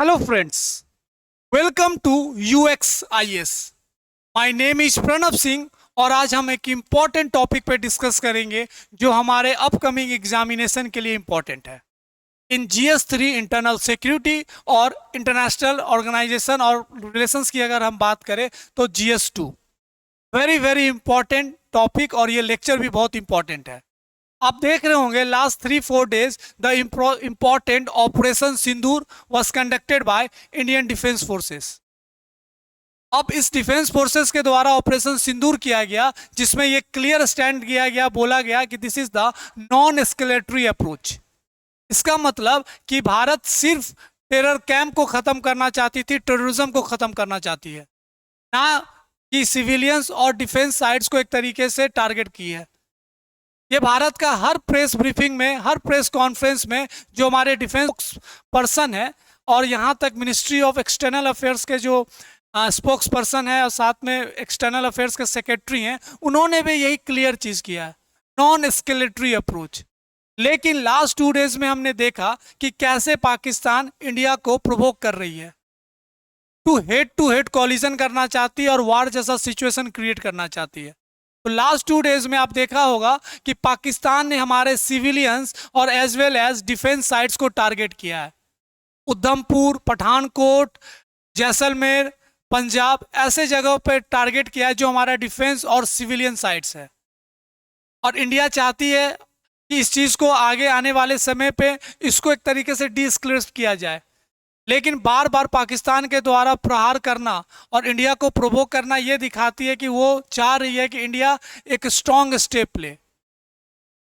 Hello friends, welcome to UXIS. My name is Pranav Singh और आज हम एक इम्पॉर्टेंट टॉपिक पे डिस्कस करेंगे जो हमारे अपकमिंग एग्जामिनेशन के लिए इम्पॉर्टेंट है। इन GS3 इंटरनल सिक्योरिटी और इंटरनेशनल ऑर्गेनाइजेशन और रिलेशंस की अगर हम बात करें तो GS2 very very important topic और ये लेक्चर भी बहुत इंपॉर्टेंट है। आप देख रहे होंगे last 3-4 days the important operation Sindoor was conducted by Indian defence forces. अब इस डिफेंस फोर्सेस के द्वारा ऑपरेशन सिंदूर किया गया जिसमें यह क्लियर स्टैंड किया गया, बोला गया कि this is the non escalatory approach. इसका मतलब कि भारत सिर्फ टेरर कैंप को खत्म करना चाहती थी, टेररिज्म को खत्म करना चाहती है, ना कि सिविलियंस और डिफेंस साइट्स को एक तरीके से टारगेट की है। ये भारत का हर प्रेस ब्रीफिंग में, हर प्रेस कॉन्फ्रेंस में जो हमारे डिफेंस पर्सन है और यहाँ तक मिनिस्ट्री ऑफ एक्सटर्नल अफेयर्स के जो स्पोक्स पर्सन है और साथ में एक्सटर्नल अफेयर्स के सेक्रेटरी हैं, उन्होंने भी यही क्लियर चीज़ किया है, नॉन एस्केलेटरी अप्रोच। लेकिन लास्ट 2 डेज में हमने देखा कि कैसे पाकिस्तान इंडिया को प्रोवोक कर रही है, टू हेड कॉलिजन करना चाहती है और वार जैसा सिचुएशन क्रिएट करना चाहती है। तो लास्ट 2 डेज में आप देखा होगा कि पाकिस्तान ने हमारे सिविलियंस और as well as defence sites को टारगेट किया है। उधमपुर, पठानकोट, जैसलमेर, पंजाब ऐसे जगहों पर टारगेट किया है जो हमारा डिफेंस और सिविलियन साइट्स है। और इंडिया चाहती है कि इस चीज़ को आगे आने वाले समय पे इसको एक तरीके से डीएस्केलेट किया जाए, लेकिन बार बार पाकिस्तान के द्वारा प्रहार करना और इंडिया को प्रोवोक करना ये दिखाती है कि वो चाह रही है कि इंडिया एक स्ट्रॉन्ग स्टेप ले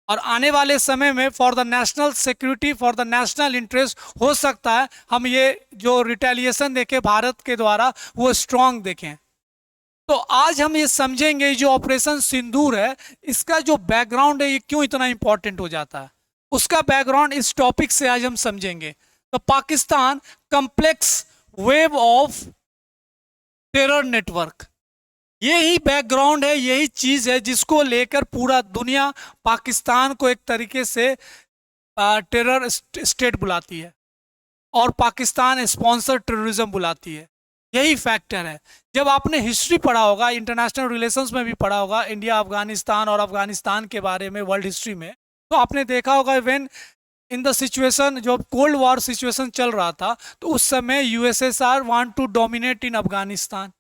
और आने वाले समय में for the national security, for the national interest हो सकता है हम ये जो रिटेलिएशन देखें भारत के द्वारा वो स्ट्रॉन्ग देखें। तो आज हम ये समझेंगे जो ऑपरेशन सिंदूर है इसका जो बैकग्राउंड है ये क्यों इतना इंपॉर्टेंट हो जाता है, उसका बैकग्राउंड इस टॉपिक से आज हम समझेंगे। तो Pakistan complex wave of terror network, यही बैकग्राउंड है, यही चीज है जिसको लेकर पूरा दुनिया पाकिस्तान को एक तरीके से टेरर स्टेट बुलाती है और पाकिस्तान स्पॉन्सर टेररिज्म बुलाती है। यही फैक्टर है। जब आपने हिस्ट्री पढ़ा होगा, इंटरनेशनल रिलेशंस में भी पढ़ा होगा, इंडिया अफगानिस्तान और अफगानिस्तान के बारे में वर्ल्ड हिस्ट्री में, तो आपने देखा होगा व्हेन इन द सिचुएशन जो कोल्ड वॉर सिचुएशन चल रहा था तो उस समय USSR want to dominate in Afghanistan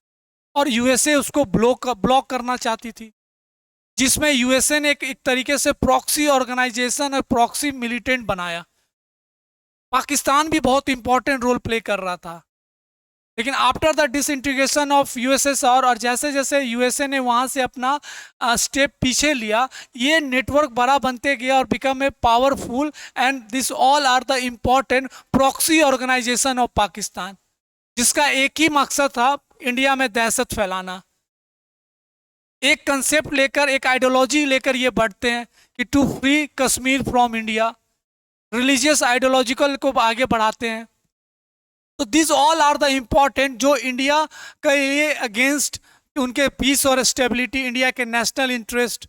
और यूएसए उसको ब्लॉक करना चाहती थी, जिसमें यूएसए ने एक तरीके से प्रॉक्सी ऑर्गेनाइजेशन और प्रॉक्सी मिलिटेंट बनाया। पाकिस्तान भी बहुत इंपॉर्टेंट रोल प्ले कर रहा था, लेकिन after the disintegration of USSR और जैसे जैसे यूएसए ने वहाँ से अपना स्टेप पीछे लिया, ये नेटवर्क बड़ा बनते गया और become a powerful and this all are the important proxy organisation of Pakistan, जिसका एक ही मकसद था इंडिया में दहशत फैलाना। एक कंसेप्ट लेकर, एक आइडियोलॉजी लेकर ये बढ़ते हैं कि to free Kashmir from India, religious ideological को आगे बढ़ाते हैं। तो this all are the important जो इंडिया का ये अगेंस्ट उनके पीस और स्टेबिलिटी, इंडिया के नेशनल इंटरेस्ट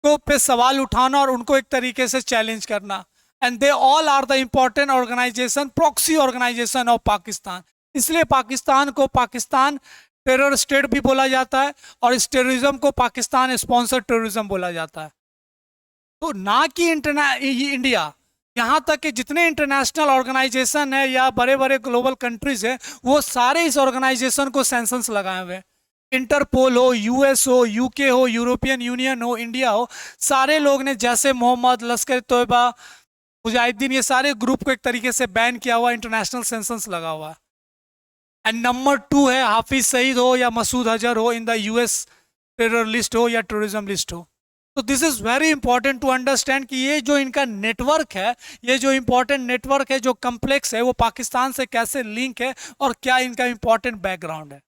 को पे सवाल उठाना और उनको एक तरीके से चैलेंज करना, and they all are the important organisation, proxy organisation of Pakistan. इसलिए पाकिस्तान को पाकिस्तान टेरर स्टेट भी बोला जाता है और इस टेररिज्म को पाकिस्तान स्पॉन्सर टेररिज्म बोला जाता है। तो ना कि इंडिया, यहाँ तक कि जितने इंटरनेशनल ऑर्गेनाइजेशन है या बड़े बड़े ग्लोबल कंट्रीज है वो सारे इस ऑर्गेनाइजेशन को सैंक्शंस लगाए हुए हैं। इंटरपोल हो, यूएस हो, यूके हो, यूरोपियन यूनियन हो, इंडिया हो, सारे लोग ने, जैसे मोहम्मद, लश्कर तोयबा, मुजाहिदीन, ये सारे ग्रुप को एक तरीके से बैन किया हुआ, इंटरनेशनल सैंक्शंस लगा हुआ है। एंड नंबर 2 है हाफिज सईद हो या मसूद अजहर हो in the US terror list हो या टेररिज्म लिस्ट हो। तो this is very important to understand कि ये जो इनका नेटवर्क है, ये जो इंपॉर्टेंट नेटवर्क है, जो कम्प्लेक्स है, वो पाकिस्तान से कैसे लिंक है और क्या इनका इंपॉर्टेंट बैकग्राउंड है।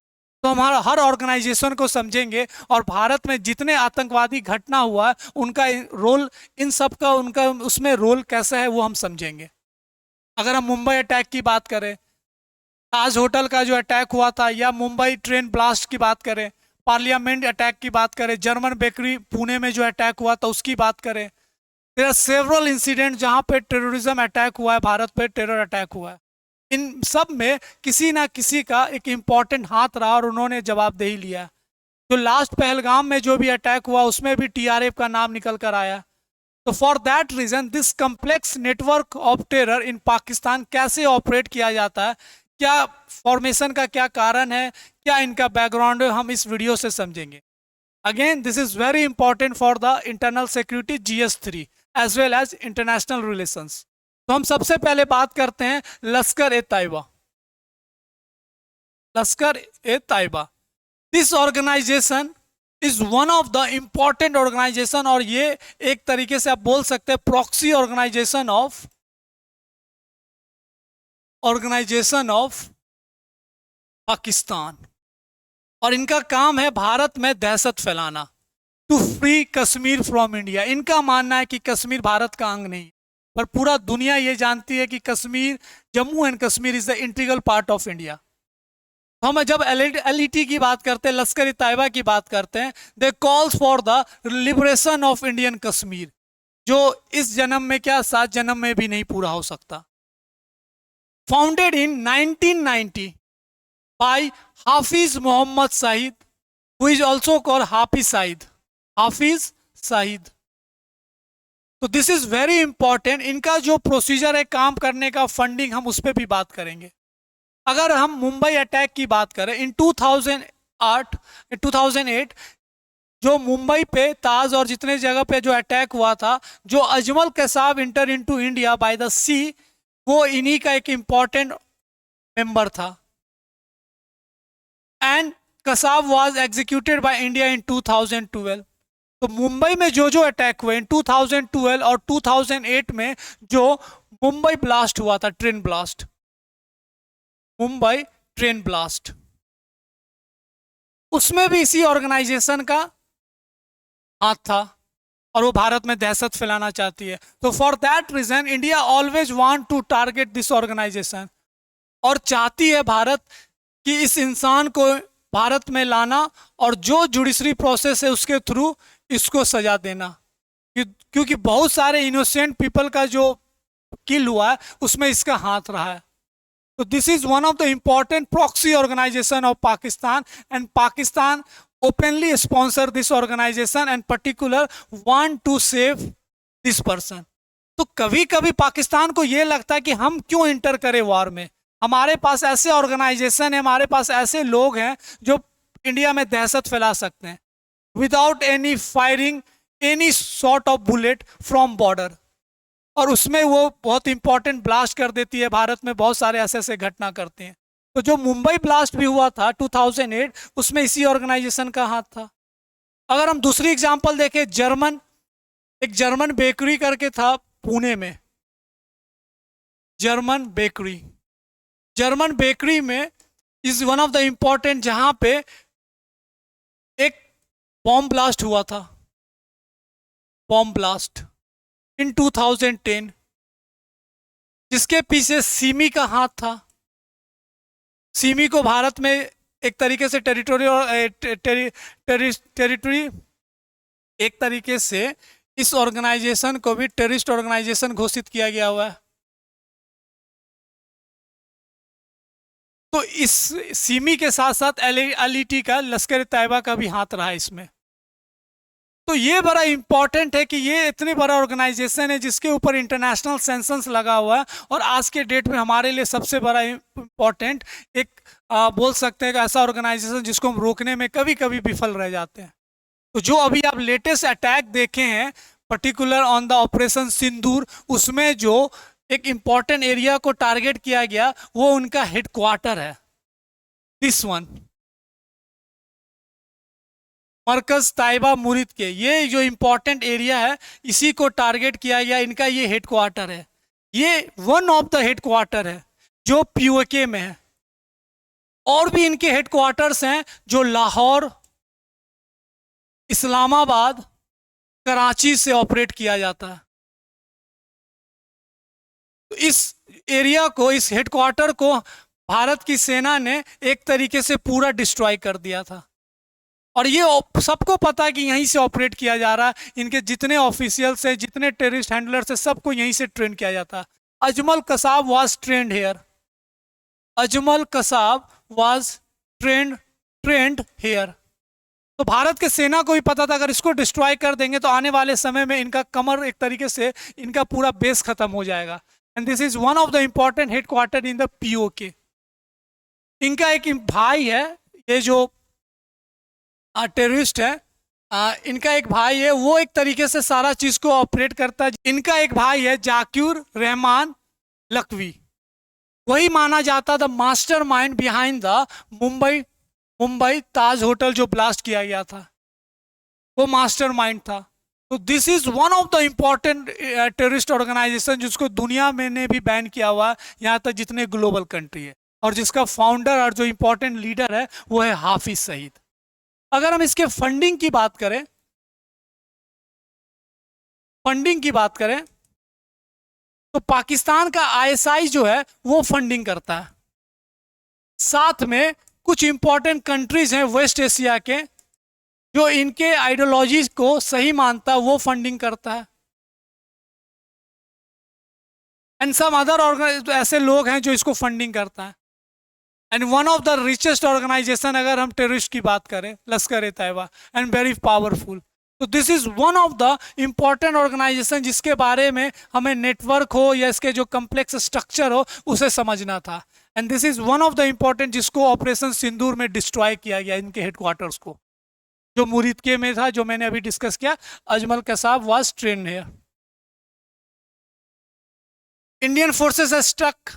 तो हमारा हर ऑर्गेनाइजेशन को समझेंगे और भारत में जितने आतंकवादी घटना हुआ है उनका रोल, इन सब का उनका उसमें रोल कैसा है वो हम समझेंगे। अगर हम मुंबई अटैक की बात करें, ताज होटल का जो अटैक हुआ था, या मुंबई ट्रेन ब्लास्ट की बात करें, पार्लियामेंट अटैक की बात करें, जर्मन बेकरी पुणे में जो अटैक हुआ था उसकी बात करें, देयर आर सेवरल इंसिडेंट जहां पे टेररिज्म अटैक हुआ है, भारत पे टेरर अटैक हुआ है। इन सब में किसी ना किसी का एक इम्पॉर्टेंट हाथ रहा और उन्होंने जवाबदेही लिया। जो लास्ट पहलगाम में जो भी अटैक हुआ उसमें भी टीआरएफ का नाम निकल कर आया। तो for that reason this complex network of terror in Pakistan कैसे ऑपरेट किया जाता है, क्या फॉर्मेशन का क्या कारण है, क्या इनका बैकग्राउंड है, हम इस वीडियो से समझेंगे। Again this is very important for the internal security GS3 as well as international relations. तो हम सबसे पहले बात करते हैं लश्कर e Taiba. Lashkar e Taiba this organisation is one of the important organisation, और ये एक तरीके से आप बोल सकते हैं प्रॉक्सी ऑर्गेनाइजेशन ऑफ पाकिस्तान। और इनका काम है भारत में दहशत फैलाना, to free Kashmir from India. इनका मानना है कि कश्मीर भारत का अंग नहीं, पर पूरा दुनिया ये जानती है कि Kashmir, Jammu and Kashmir is the integral part of India. तो हम जब LET की बात करते हैं, लश्कर ए तैयबा की बात करते हैं, they calls for the liberation of Indian Kashmir, जो इस जन्म में क्या 7 जन्म में भी नहीं पूरा हो सकता। Founded in 1990 by Hafiz Muhammad Saeed, who is also called Hafiz Saeed. Hafiz Saeed. तो दिस इज वेरी इंपॉर्टेंट। इनका जो प्रोसीजर है काम करने का, फंडिंग, हम उस पर भी बात करेंगे। अगर हम मुंबई अटैक की बात करें इन 2008 जो मुंबई पे ताज और जितने जगह पे जो अटैक हुआ था, जो Ajmal Kasab enter into India by the sea, वो इन्हीं का एक इंपॉर्टेंट मेंबर था। And Kasab was executed by India in 2012। तो मुंबई में जो जो अटैक हुए इन 2012 और 2008 में, जो मुंबई ब्लास्ट हुआ था, train blast, Mumbai train blast, उसमें भी इसी ऑर्गेनाइजेशन का हाथ था और वो भारत में दहशत फैलाना चाहती है। तो for that reason India always want to target this organisation, और चाहती है भारत कि इस इंसान को भारत में लाना और जो जुडिशरी प्रोसेस है उसके थ्रू इसको सजा देना, क्योंकि बहुत सारे इनोसेंट पीपल का जो किल हुआ है उसमें इसका हाथ रहा है। तो this is one of the important proxy organisation of Pakistan, and Pakistan openly sponsor this organisation and particular want to save this person. तो कभी कभी पाकिस्तान को यह लगता है कि हम क्यों इंटर करें वॉर में, हमारे पास ऐसे ऑर्गेनाइजेशन है, हमारे पास ऐसे लोग हैं जो इंडिया में दहशत फैला सकते हैं without any firing any sort of bullet from border, और उसमें वो बहुत इंपॉर्टेंट ब्लास्ट कर देती है। भारत में बहुत सारे ऐसे ऐसे घटना करते हैं। तो जो मुंबई ब्लास्ट भी हुआ था 2008, उसमें इसी ऑर्गेनाइजेशन का हाथ था। अगर हम दूसरी एग्जांपल देखें, एक जर्मन बेकरी करके था पुणे में, जर्मन बेकरी में is one of the important, जहां पे एक बॉम्ब ब्लास्ट हुआ था, बॉम्ब ब्लास्ट इन 2010, जिसके पीछे सिमी का हाथ था। सिमी को भारत में एक तरीके से टेरिटरी एक तरीके से इस ऑर्गेनाइजेशन को भी टेररिस्ट ऑर्गेनाइजेशन घोषित किया गया हुआ है। तो इस सिमी के साथ साथ LET का, लश्कर तैयबा का भी हाथ रहा इसमें। तो ये बड़ा इंपॉर्टेंट है कि ये इतनी बड़ा ऑर्गेनाइजेशन है जिसके ऊपर इंटरनेशनल सेंसन्स लगा हुआ है, और आज के डेट में हमारे लिए सबसे बड़ा इंपॉर्टेंट एक बोल सकते हैं कि ऐसा ऑर्गेनाइजेशन जिसको हम रोकने में कभी कभी विफल रह जाते हैं। तो जो अभी आप लेटेस्ट अटैक देखे हैं पर्टिकुलर ऑन द ऑपरेशन सिंदूर, उसमें जो एक इंपॉर्टेंट एरिया को टारगेट किया गया वो उनका हेडक्वार्टर है, दिस वन, मरकज तैयबा मुरीद के, ये जो इंपॉर्टेंट एरिया है इसी को टारगेट किया गया, इनका ये हेडक्वार्टर है। ये वन ऑफ द हेडक्वार्टर है जो POK में है। और भी इनके हेडक्वार्टर्स हैं जो लाहौर, इस्लामाबाद, कराची से ऑपरेट किया जाता है। तो इस एरिया को, इस हेडक्वार्टर को भारत की सेना ने एक तरीके से पूरा डिस्ट्रॉय कर दिया था, और ये सबको पता है कि यहीं से ऑपरेट किया जा रहा है। इनके जितने ऑफिशियल्स हैं, जितने टेररिस्ट हैंडलर्स हैं, सबको यहीं से ट्रेन किया जाता है। Ajmal Kasab was trained here, Ajmal Kasab was trained here. तो भारत के सेना को भी पता था अगर इसको डिस्ट्रॉय कर देंगे तो आने वाले समय में इनका कमर एक तरीके से इनका पूरा बेस खत्म हो जाएगा। And this is one of the important headquarter in the PoK. इनका एक भाई है, ये जो टेररिस्ट है, इनका एक भाई है, वो एक तरीके से सारा चीज को ऑपरेट करता है। इनका एक भाई है जाकिर रहमान लखवी, वही माना जाता the mastermind behind the Mumbai Mumbai Taj hotel जो ब्लास्ट किया गया था, वो मास्टर माइंड था। तो this is one of the important terrorist organisation जिसको दुनिया में ने भी बैन किया हुआ है, यहाँ तक जितने ग्लोबल कंट्री है, और जिसका फाउंडर और जो इंपॉर्टेंट लीडर है वो है हाफिज सईद। अगर हम इसके फंडिंग की बात करें तो पाकिस्तान का आईएसआई जो है वो फंडिंग करता है, साथ में कुछ इंपॉर्टेंट कंट्रीज हैं वेस्ट एशिया के जो इनके आइडियोलॉजी को सही मानता है, वो फंडिंग करता है। एंड सम अदर ऐसे लोग हैं जो इसको फंडिंग करता है। And one of the richest organisation अगर हम टेररिस्ट की बात करें, Lashkar e Taiba, and very powerful. तो this is one of the important organisation जिसके बारे में हमें नेटवर्क हो या इसके जो कम्प्लेक्स स्ट्रक्चर हो उसे समझना था। And this is one of the important जिसको ऑपरेशन सिंदूर में डिस्ट्रॉय किया गया, इनके हेडक्वार्टर्स को, जो मुरीदके में था, जो मैंने अभी डिस्कस किया। Ajmal Kasab was trained here. Indian forces struck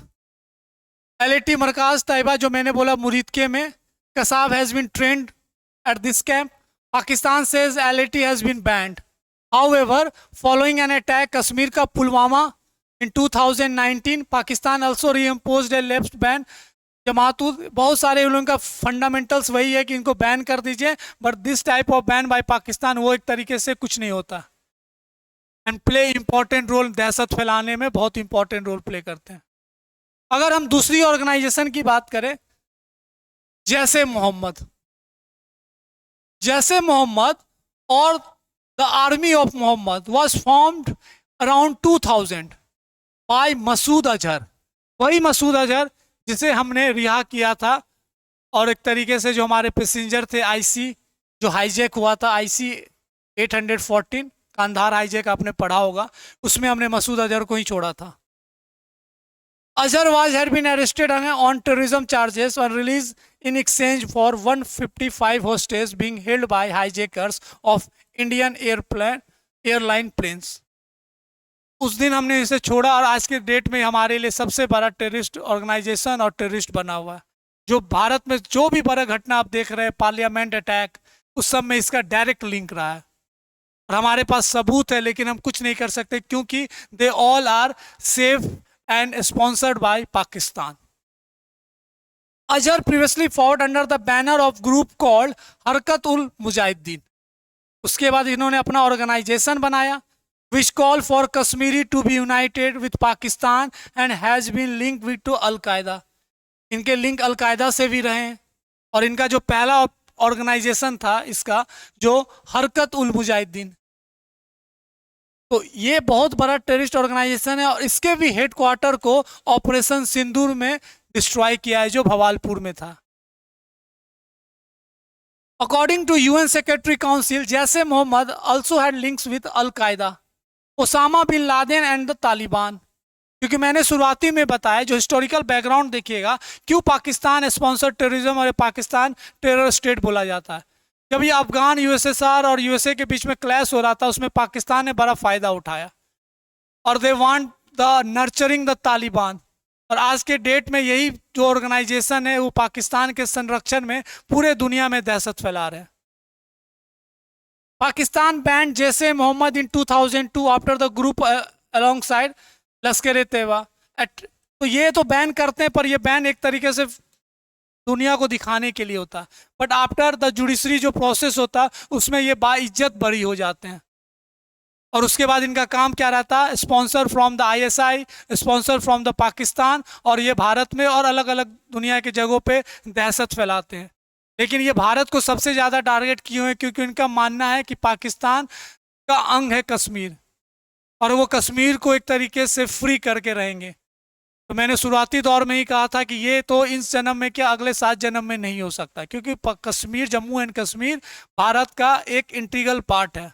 LAT Markaz Taiba, जो मैंने बोला मुरीदके में। Kasab has been trained at this camp. Pakistan says LAT has been banned. However, following an attack Kashmir का Pulwama in 2019, Pakistan also reimposed a lapsed ban. Jamatul, बहुत सारे लोगों का fundamentals वही है कि इनको बैन कर दीजिए, but this type of ban by Pakistan वो एक तरीके से कुछ नहीं होता। एंड प्ले इंपॉर्टेंट रोल, दहशत फैलाने में बहुत इंपॉर्टेंट रोल प्ले करते हैं। अगर हम दूसरी ऑर्गेनाइजेशन की बात करें, जैसे मोहम्मद और the army of Mohammad was formed around 2000 by Masood Azhar. वही मसूद अजहर जिसे हमने रिहा किया था, और एक तरीके से जो हमारे पैसेंजर थे आईसी जो हाईजैक हुआ था, आईसी 814 कांधार हाईजैक आपने पढ़ा होगा, उसमें हमने मसूद अजहर को ही छोड़ा था। Azhar had been arrested on terrorism charges and released in exchange for 155 hostages being held by hijackers of Indian airline planes. उस दिन हमने इसे छोड़ा और आज के डेट में हमारे लिए सबसे बड़ा टेररिस्ट ऑर्गेनाइजेशन और टेररिस्ट बना हुआ है। जो भारत में जो भी बड़ा घटना आप देख रहे हैं, पार्लियामेंट अटैक, उस सब में इसका डायरेक्ट लिंक रहा है, और हमारे पास सबूत है, लेकिन हम कुछ नहीं कर सकते क्योंकि they all are safe and sponsored by Pakistan. Azhar previously fought under the banner of group called हरकत उल मुजाहिदीन। उसके बाद इन्होंने अपना ऑर्गेनाइजेशन बनाया which call for Kashmiri to be united with Pakistan and has been linked with to Al-Qaeda। इनके link al Qaeda से भी रहे, और इनका जो पहला ऑर्गेनाइजेशन था इसका जो हरकत उल मुजाहिदीन, तो ये बहुत बड़ा टेररिस्ट ऑर्गेनाइजेशन है, और इसके भी हेडक्वार्टर को ऑपरेशन सिंदूर में डिस्ट्रॉय किया है जो भवालपुर में था। According to UN secretary council, जैसे Mohammad also had links with al Qaeda, Osama bin Laden and the Taliban. क्योंकि मैंने शुरुआती में बताया, जो हिस्टोरिकल बैकग्राउंड देखिएगा, क्यों पाकिस्तान स्पॉन्सर टेररिज्म और पाकिस्तान टेरर स्टेट बोला जाता है। जब ये अफगान यूएसएसआर और यूएसए के बीच में क्लैश हो रहा था, उसमें पाकिस्तान ने बड़ा फायदा उठाया, और they want the nurturing the Taliban. और आज के डेट में यही जो ऑर्गेनाइजेशन है वो पाकिस्तान के संरक्षण में पूरे दुनिया में दहशत फैला रहे हैं। पाकिस्तान बैंड जैसे मोहम्मद इन 2002 after the group along side लश्कर ए तैयबा। तो ये तो बैन करते हैं, पर ये बैन एक तरीके से दुनिया को दिखाने के लिए होता है, बट आफ्टर द जुडिशरी जो प्रोसेस होता है उसमें ये बाइज्जत बरी हो जाते हैं। और उसके बाद इनका काम क्या रहता है, sponsor from the ISI, sponsor from the Pakistan, और ये भारत में और अलग अलग दुनिया के जगहों पे दहशत फैलाते हैं। लेकिन ये भारत को सबसे ज़्यादा टारगेट किए हुए हैं क्योंकि इनका मानना है कि पाकिस्तान का अंग है कश्मीर, और वो कश्मीर को एक तरीके से फ्री करके रहेंगे। तो मैंने शुरुआती दौर में ही कहा था कि ये तो इस जन्म में क्या अगले 7 जन्म में नहीं हो सकता, क्योंकि कश्मीर, जम्मू एंड कश्मीर भारत का एक इंटीग्रल पार्ट है।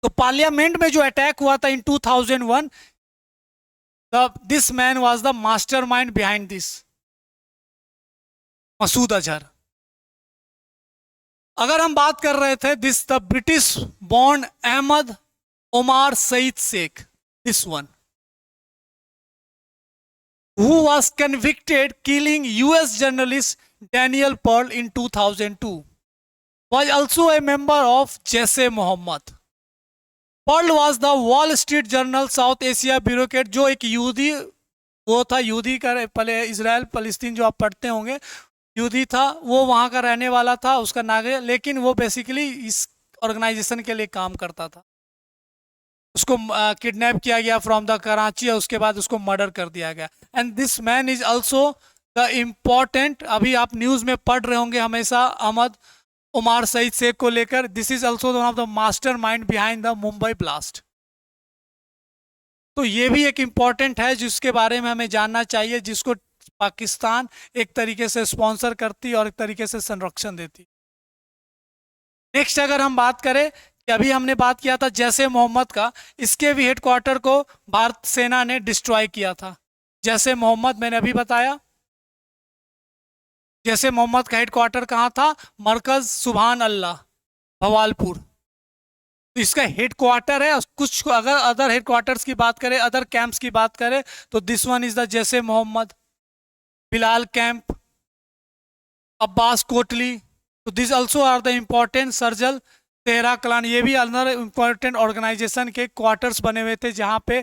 तो पार्लियामेंट में जो अटैक हुआ था in 2001, this man was the mastermind behind this, Masood Azhar. अगर हम बात कर रहे थे this the British born Ahmed Omar Saeed Sheikh, this one who was convicted killing US journalist Daniel Pearl in 2002, was also a member of Jaish-e-Mohammed. Pearl was the Wall Street Journal South Asia bureaucrat, जो एक यहूदी, वो था यहूदी का, पहले इजराइल फलस्तीन जो आप पढ़ते होंगे, यहूदी था, वो वहाँ का रहने वाला था, उसका नागरिक, लेकिन वो बेसिकली इस ऑर्गेनाइजेशन के लिए काम करता था। उसको किडनैप किया गया फ्रॉम द कराची और उसके बाद उसको मर्डर कर दिया गया। And this man is also the important, अभी आप न्यूज़ में पढ़ रहे होंगे हमेशा अहमद उमार सईद शेख को लेकर, this is also one of the mastermind behind the Mumbai blast. तो ये भी एक इम्पॉर्टेंट है जिसके बारे में हमें जानना चाहिए, जिसको पाकिस्तान एक तरीके से स्पॉन्सर करती और एक तरीके से संरक्षण देती। नेक्स्ट अगर हम बात करें, अभी हमने बात किया था जैश ए मोहम्मद का, इसके भी हेडक्वार्टर को भारत सेना ने डिस्ट्रॉय किया था। जैश ए मोहम्मद मैंने अभी बताया, जैश ए मोहम्मद का हेडक्वार्टर कहाँ था? मरकज सुभान अल्लाह, भवालपुर। तो इसका हेडक्वार्टर है। कुछ अगर अदर हेडक्वार्टर्स की बात करें, अदर कैंप्स की बात करें, तो this one is the Jaish e Mohammad, Bilal camp, Abbas Kotli, तो this also are the important Sarjal Tehra Kalan, ये भी अंदर इम्पोर्टेंट ऑर्गेनाइजेशन के क्वार्टर्स बने हुए थे, जहाँ पे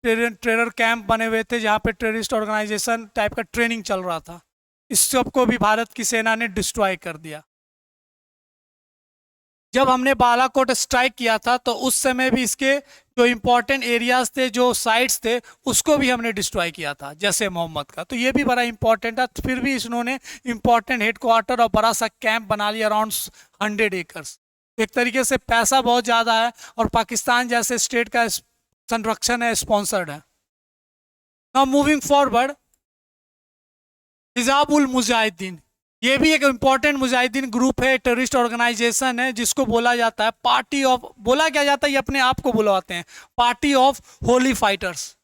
टेरर कैंप बने हुए थे, जहाँ पे टेररिस्ट ऑर्गेनाइजेशन टाइप का ट्रेनिंग चल रहा था। इस सब को भी भारत की सेना ने डिस्ट्रॉय कर दिया। जब हमने बालाकोट स्ट्राइक किया था तो उस समय भी इसके जो इम्पोर्टेंट एरियाज थे, जो साइट्स थे, उसको भी हमने डिस्ट्रॉय किया था जैसे मोहम्मद का। तो ये भी बड़ा इंपॉर्टेंट था। फिर भी इन्होंने इम्पोर्टेंट हेडक्वार्टर और बड़ा सा कैंप बना लिया, अराउंड 100 एकर्स। एक तरीके से पैसा बहुत ज़्यादा है और पाकिस्तान जैसे स्टेट का संरक्षण है, स्पॉन्सर्ड है। नाउ मूविंग फॉरवर्ड, हिजाब उल मुजाहिदीन, ये भी एक इम्पॉर्टेंट मुजाहिदीन ग्रुप है, टेररिस्ट ऑर्गेनाइजेशन है, जिसको बोला जाता है पार्टी ऑफ, बोला क्या जाता है, ये अपने आप को बुलवाते हैं party of holy fighters.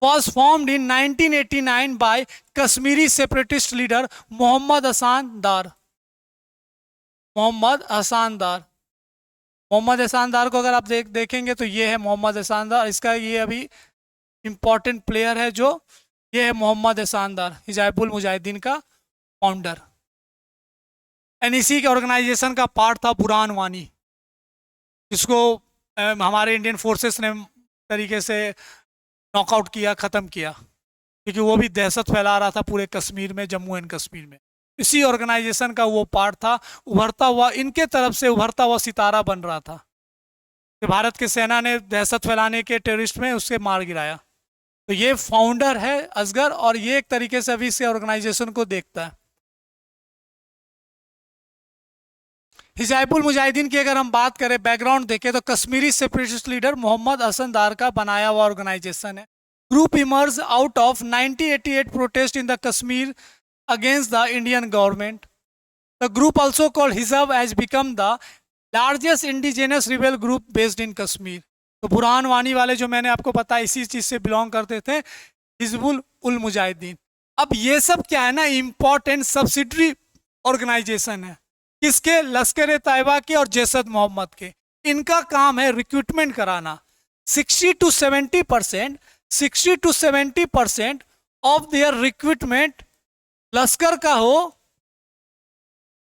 was formed in 1989 by Kashmiri separatist leader Mohammad Hasan Dar. Mohammad Hasan Dar, Mohammad Hasan दार को अगर आप देखेंगे तो ये है मोहम्मद हसन दार, इसका ये अभी इम्पॉर्टेंट प्लेयर है, जो ये है मोहम्मद हसन दार, हिजाबुल मुजाहिदीन का फाउंडर। एंड इसी के ऑर्गेनाइजेशन का पार्ट था बुरहान वानी, जिसको हमारे इंडियन फोर्सेस ने तरीके से नॉकआउट किया, ख़त्म किया, क्योंकि वो भी दहशत फैला रहा था पूरे कश्मीर में, जम्मू एंड कश्मीर में। इसी ऑर्गेनाइजेशन का वो पार्ट था, उभरता हुआ, इनके तरफ से उभरता हुआ सितारा बन रहा था। तो भारत की सेना ने दहशत फैलाने के टेररिस्ट में उसके मार गिराया। तो ये फाउंडर है असगर, और ये एक तरीके से अभी इस ऑर्गेनाइजेशन को देखता है। हिजाबुल मुजाहिदीन की अगर हम बात करें, बैकग्राउंड देखें, तो कश्मीरी सेपरेटिस्ट लीडर मोहम्मद हसन दार का बनाया हुआ ऑर्गेनाइजेशन है। Group emerge out of 1988 protest in the Kashmir against the Indian government. The group also called hijab has become the largest indigenous rebel group based in Kashmir. तो बुरहान वानी वाले जो मैंने आपको बताया, इसी चीज़ से बिलोंग करते थे, हिजबुल उल मुजाहिदीन। अब ये सब क्या है ना, इम्पॉर्टेंट सब्सिडरी ऑर्गेनाइजेशन है, किसके? लश्कर तैयबा के और जैश मोहम्मद के। इनका काम है रिक्रूटमेंट कराना। 60 to 70% ऑफ देयर रिक्रूटमेंट लश्कर का हो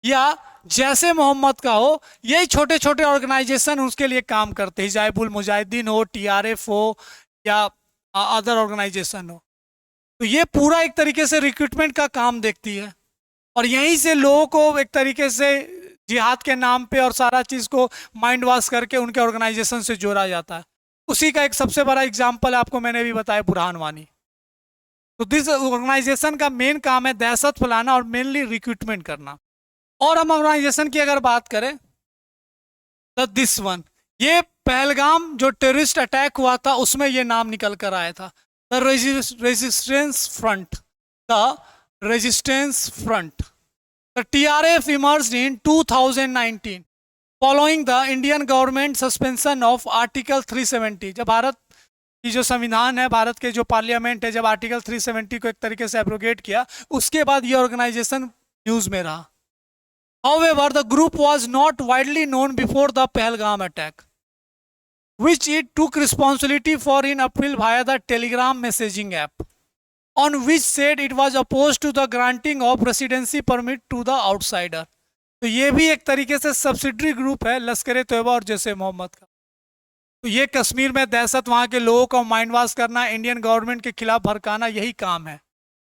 या जैसे मोहम्मद का हो, यही छोटे छोटे ऑर्गेनाइजेशन उसके लिए काम करते हैं। हिजाबुल मुजाहिदीन हो, TRF हो, या अदर ऑर्गेनाइजेशन हो। तो ये पूरा एक तरीके से रिक्रूटमेंट का काम देखती है, और यहीं से लोगों को एक तरीके से जिहाद के नाम पे और सारा चीज़ को माइंड वॉश करके उनके ऑर्गेनाइजेशन से जोड़ा जाता है। उसी का एक सबसे बड़ा एग्जाम्पल आपको मैंने भी बताया, बुरहान वानी। तो दिस ऑर्गेनाइजेशन का मेन काम है दहशत फैलाना और मेनली रिक्रूटमेंट करना। और हम ऑर्गेनाइजेशन की अगर बात करें तो दिस वन, ये पहलगाम जो टेररिस्ट अटैक हुआ था उसमें ये नाम निकल कर आया था। The resistance front. The resistance front. The TRF emerged in 2019 following the Indian government suspension of Article 370. जब भारत की जो संविधान है, भारत के जो पार्लियामेंट है, जब आर्टिकल 370 को एक तरीके से एब्रोगेट किया, उसके बाद ये ऑर्गेनाइजेशन न्यूज में रहा. However, the group was not widely known before the Pahalgam attack, which it took responsibility for in April via the Telegram messaging app, on which said it was opposed to the granting of residency permit to the outsider. तो ये भी एक तरीके से subsidiary group है लश्कर तैयबा और जैसे मोहम्मद का. तो ये कश्मीर में दहशत, वहाँ के लोगों को माइंड वॉश करना, इंडियन गवर्नमेंट के खिलाफ भड़काना, यही काम है.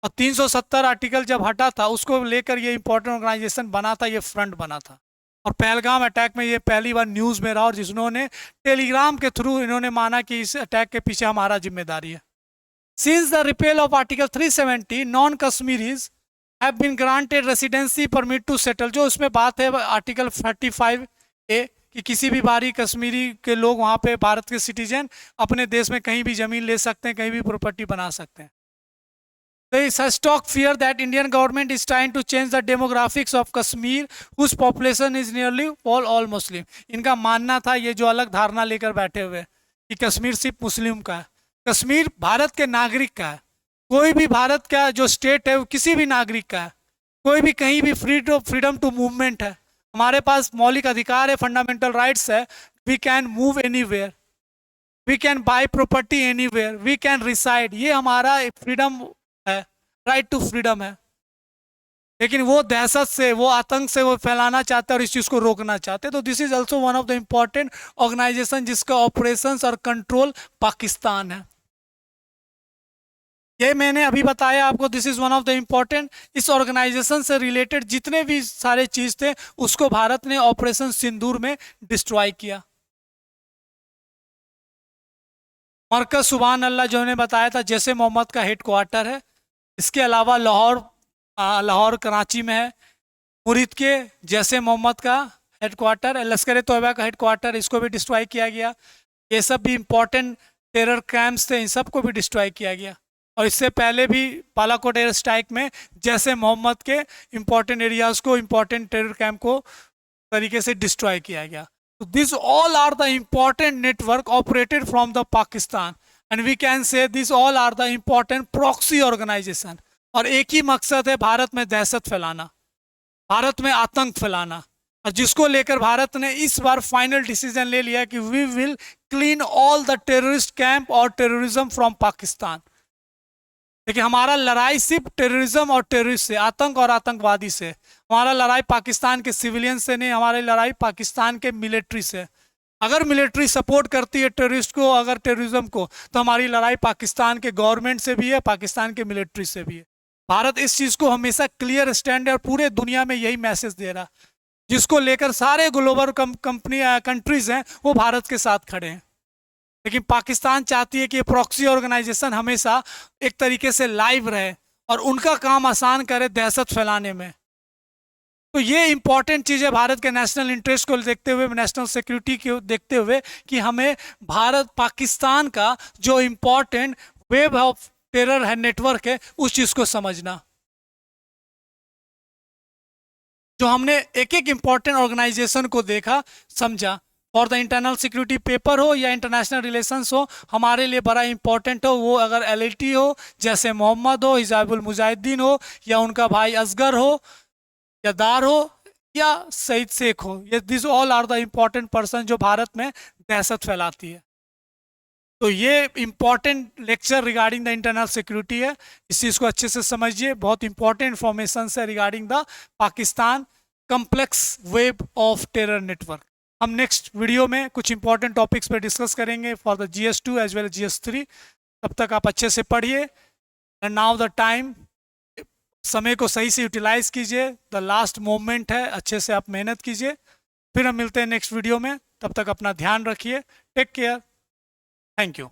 और 370 आर्टिकल जब हटा था उसको लेकर ये इंपॉर्टेंट ऑर्गेनाइजेशन बना था, ये फ्रंट बना था. और पहलगाम अटैक में ये पहली बार न्यूज़ में रहा, और जिन्होंने टेलीग्राम के थ्रू इन्होंने माना कि इस अटैक के पीछे हमारा जिम्मेदारी है. Since the repeal of Article 370, non-Kashmiris have been granted residency permit to settle. जो उसमें बात है आर्टिकल 35A कि किसी भी बाहरी कश्मीरी के लोग वहाँ पे भारत के सिटीजन अपने देश में कहीं भी ज़मीन ले सकते हैं, कहीं भी प्रॉपर्टी बना सकते हैं. There is a stock fear that Indian government is trying to change the demographics of Kashmir, whose population is nearly all Muslim. इनका मानना था, ये जो अलग धारणा लेकर बैठे हुए कि कश्मीर सिर्फ मुस्लिम का है. कश्मीर भारत के नागरिक का है. कोई भी भारत का जो स्टेट है वो किसी भी नागरिक का है. कोई भी कहीं भी फ्रीडम टू मूवमेंट है. हमारे पास मौलिक अधिकार है, फंडामेंटल राइट्स है. We can move anywhere, we can buy property anywhere, we can reside. ये हमारा फ्रीडम है, राइट टू फ्रीडम है. लेकिन वो दहशत से, वो आतंक से वो फैलाना चाहते हैं और इस चीज़ को रोकना चाहते हैं. तो this is also one of the important organisation जिसका ऑपरेशंस और कंट्रोल पाकिस्तान है. ये मैंने अभी बताया आपको, this is one of the important. इस ऑर्गेनाइजेशन से रिलेटेड जितने भी सारे चीज थे उसको भारत ने ऑपरेशन सिंदूर में डिस्ट्रॉय किया. मरकज सुभान अल्लाह जो ने बताया था जैसे मोहम्मद का हेड क्वार्टर है. इसके अलावा लाहौर कराची में है. मुरीद के जैसे मोहम्मद का हेड क्वार्टर, लश्कर तैयबा का हेड क्वार्टर, इसको भी डिस्ट्रॉय किया गया. ये सब भी इम्पोर्टेंट टेरर कैंप्स थे, इन सबको भी डिस्ट्रॉय किया गया. और इससे पहले भी बालाकोट एयर स्ट्राइक में जैसे मोहम्मद के इम्पोर्टेंट एरियाज को, इम्पोर्टेंट टेरर कैंप को तरीके से डिस्ट्रॉय किया गया. तो this all are the important network operated from the Pakistan, and we can say this all are the important proxy organisation. और एक ही मकसद है, भारत में दहशत फैलाना, भारत में आतंक फैलाना. और जिसको लेकर भारत ने इस बार फाइनल डिसीजन ले लिया कि we will clean all the terrorist camp और टेररिज्म फ्रॉम पाकिस्तान. लेकिन हमारा लड़ाई सिर्फ टेररिज्म और टेररिस्ट से, आतंक और आतंकवादी से. हमारा लड़ाई पाकिस्तान के सिविलियन से नहीं, हमारी लड़ाई पाकिस्तान के मिलिट्री से. अगर मिलिट्री सपोर्ट करती है टेररिस्ट को, अगर टेररिज्म को, तो हमारी लड़ाई पाकिस्तान के गवर्नमेंट से भी है, पाकिस्तान के मिलिट्री से भी है. भारत इस चीज़ को हमेशा क्लियर स्टैंड है और पूरे दुनिया में यही मैसेज दे रहा, जिसको लेकर सारे ग्लोबल कंट्रीज हैं वो भारत के साथ खड़े हैं. लेकिन पाकिस्तान चाहती है कि प्रॉक्सी ऑर्गेनाइजेशन हमेशा एक तरीके से लाइव रहे और उनका काम आसान करे दहशत फैलाने में. तो ये इंपॉर्टेंट चीज़ है भारत के नेशनल इंटरेस्ट को देखते हुए, नेशनल सिक्योरिटी को देखते हुए, कि हमें भारत पाकिस्तान का जो इम्पोर्टेंट वेब ऑफ टेरर है, नेटवर्क है, उस चीज़ को समझना. जो हमने एक एक इम्पॉर्टेंट ऑर्गेनाइजेशन को देखा, समझा, और द इंटरनल सिक्योरिटी पेपर हो या इंटरनेशनल रिलेशंस हो, हमारे लिए बड़ा इंपॉर्टेंट हो. वो अगर LLT हो, जैसे मोहम्मद हो, हिजाबुल मुजाहिदीन हो, या उनका भाई असगर हो, या दार हो, या सईद शेख हो, ये this all are the important person जो भारत में दहशत फैलाती है. तो ये important lecture regarding the internal security है. इस चीज़ को अच्छे से समझिए. बहुत इंपॉर्टेंट इंफॉर्मेशन है regarding the Pakistan complex web of terror network. हम नेक्स्ट वीडियो में कुछ इंपॉर्टेंट टॉपिक्स पे डिस्कस करेंगे for the GS2 as well GS3. तब तक आप अच्छे से पढ़िए. एंड नाउ द टाइम, समय को सही से यूटिलाइज कीजिए. द लास्ट मोमेंट है, अच्छे से आप मेहनत कीजिए. फिर हम मिलते हैं नेक्स्ट वीडियो में. तब तक अपना ध्यान रखिए. Take care. Thank you.